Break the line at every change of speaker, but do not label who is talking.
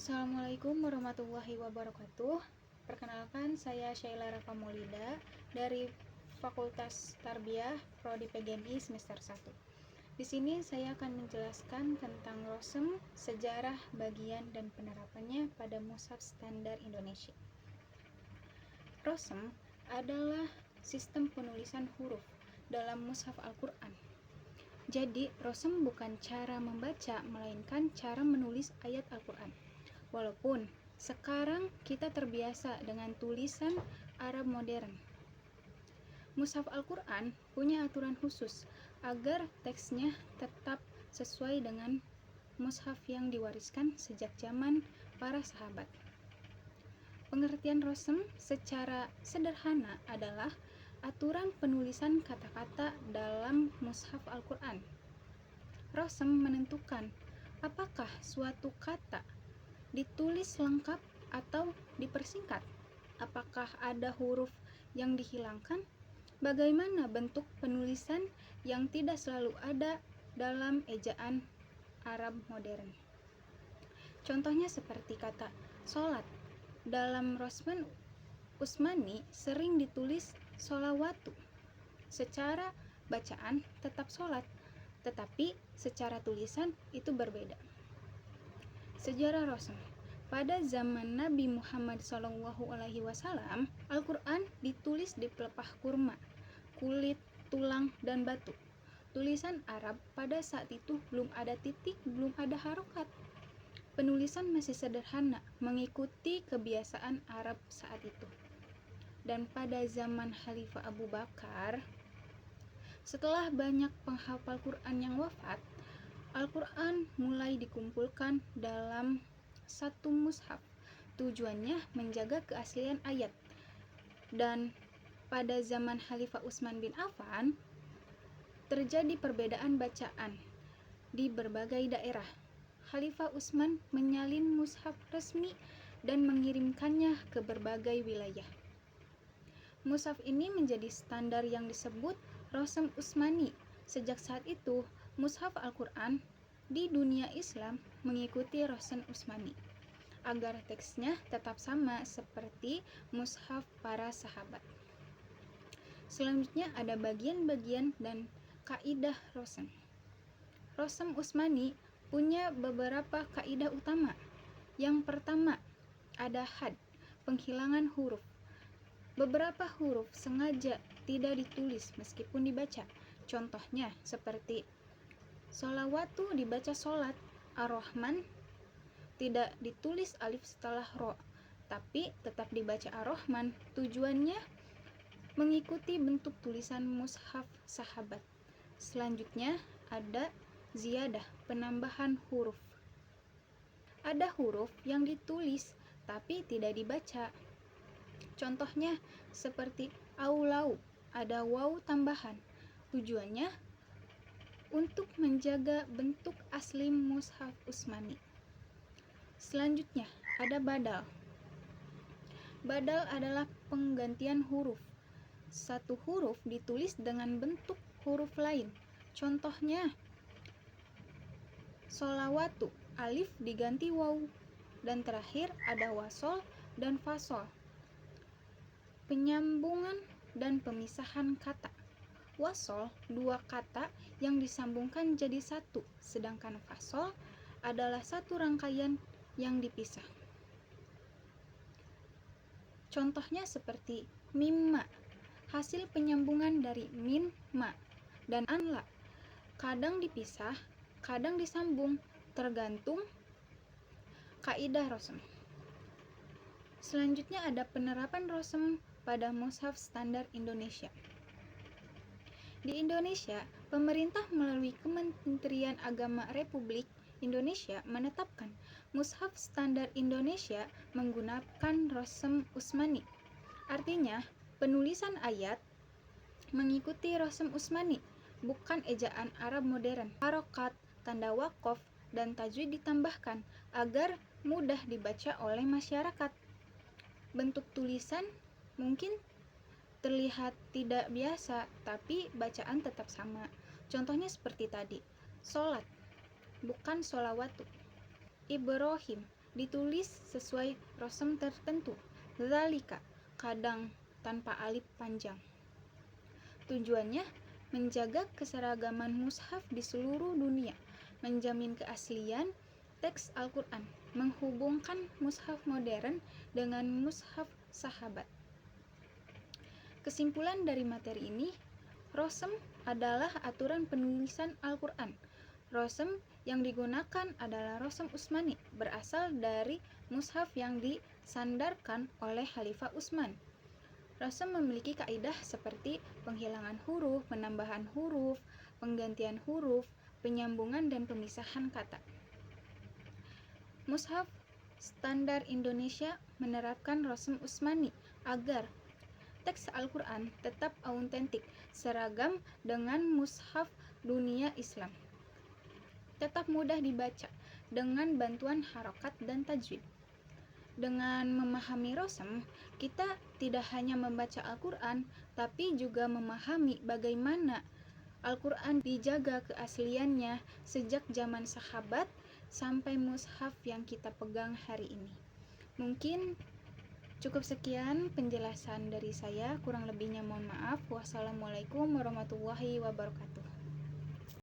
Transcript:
Assalamualaikum warahmatullahi wabarakatuh. Perkenalkan, saya Syaila Rafa Maulida dari Fakultas Tarbiyah Prodi PGMI semester 1. Di sini saya akan menjelaskan tentang Rosem, sejarah, bagian, dan penerapannya pada Mushaf Standar Indonesia. Rosem adalah sistem penulisan huruf dalam Mushaf Al-Quran. Jadi, Rosem bukan cara membaca, melainkan cara menulis ayat Al-Quran. Walaupun sekarang kita terbiasa dengan tulisan Arab modern. Mushaf Al-Quran punya aturan khusus agar teksnya tetap sesuai dengan mushaf yang diwariskan sejak zaman para sahabat. Pengertian Rosem secara sederhana adalah aturan penulisan kata-kata dalam mushaf Al-Quran. Rosem menentukan apakah suatu kata ditulis lengkap atau dipersingkat, apakah ada huruf yang dihilangkan, bagaimana bentuk penulisan yang tidak selalu ada dalam ejaan Arab modern. Contohnya seperti kata sholat. Dalam Rosem Utsmani sering ditulis sholawatu. Secara bacaan tetap sholat, tetapi secara tulisan itu berbeda. Sejarah Rosem. Pada zaman Nabi Muhammad SAW, Al-Quran ditulis di pelepah kurma, kulit, tulang, dan batu. Tulisan Arab pada saat itu belum ada titik, belum ada harokat. Penulisan masih sederhana, mengikuti kebiasaan Arab saat itu. Dan pada zaman Khalifah Abu Bakar, setelah banyak penghafal Quran yang wafat, Al-Quran mulai dikumpulkan dalam satu mushaf. Tujuannya menjaga keaslian ayat. Dan pada zaman Khalifah Utsman bin Affan, terjadi perbedaan bacaan di berbagai daerah. Khalifah Utsman menyalin mushaf resmi dan mengirimkannya ke berbagai wilayah. Mushaf ini menjadi standar yang disebut Rosem Utsmani. Sejak saat itu, mushaf Al-Quran di dunia Islam mengikuti Rosem Utsmani agar teksnya tetap sama seperti mushaf para sahabat. Selanjutnya ada bagian-bagian dan kaidah Rosem. Rosem Utsmani punya beberapa kaidah utama. Yang pertama, ada had, penghilangan huruf. Beberapa huruf sengaja tidak ditulis meskipun dibaca. Contohnya seperti sholawatu dibaca sholat, ar-Rahman tidak ditulis alif setelah ro, tapi tetap dibaca ar-Rahman. Tujuannya mengikuti bentuk tulisan mushaf sahabat. Selanjutnya ada ziyadah, penambahan huruf. Ada huruf yang ditulis tapi tidak dibaca. Contohnya seperti aulau, ada waw tambahan. Tujuannya untuk menjaga bentuk asli mushaf Utsmani. Selanjutnya ada badal. Badal adalah penggantian huruf. Satu huruf ditulis dengan bentuk huruf lain. Contohnya sholawatu, alif diganti waw. Dan terakhir ada wasol dan fasol. Penyambungan dan pemisahan kata. Wasol, dua kata yang disambungkan jadi satu, sedangkan fasol adalah satu rangkaian yang dipisah. Contohnya seperti mimma, hasil penyambungan dari min, ma, dan anla. Kadang dipisah, kadang disambung, tergantung kaidah Rosem. Selanjutnya ada penerapan Rosem pada mushaf standar Indonesia. Di Indonesia, pemerintah melalui Kementerian Agama Republik Indonesia menetapkan mushaf standar Indonesia menggunakan Rosem Utsmani. Artinya, penulisan ayat mengikuti Rosem Utsmani, bukan ejaan Arab modern. Harokat, tanda waqaf, dan tajwid ditambahkan agar mudah dibaca oleh masyarakat. Bentuk tulisan mungkin terlihat tidak biasa, tapi bacaan tetap sama. Contohnya seperti tadi, sholat, bukan sholawatu. Ibrahim, ditulis sesuai rosem tertentu, zalika, kadang tanpa alif panjang. Tujuannya menjaga keseragaman mushaf di seluruh dunia, menjamin keaslian teks Al-Quran, menghubungkan mushaf modern dengan mushaf sahabat. Kesimpulan dari materi ini, rosem adalah aturan penulisan Al-Quran. Rosem yang digunakan adalah rosem Utsmani, berasal dari mushaf yang disandarkan oleh Khalifah Utsman. Rosem memiliki kaidah seperti penghilangan huruf, penambahan huruf, penggantian huruf, penyambungan, dan pemisahan kata. Mushaf standar Indonesia menerapkan rosem Utsmani agar teks Al-Quran tetap autentik, seragam dengan mushaf dunia Islam, tetap mudah dibaca dengan bantuan harokat dan tajwid. Dengan memahami rosem, kita tidak hanya membaca Al-Quran, tapi juga memahami bagaimana Al-Quran dijaga keasliannya sejak zaman sahabat sampai mushaf yang kita pegang hari ini. Mungkin cukup sekian penjelasan dari saya, kurang lebihnya mohon maaf. Wassalamualaikum warahmatullahi wabarakatuh.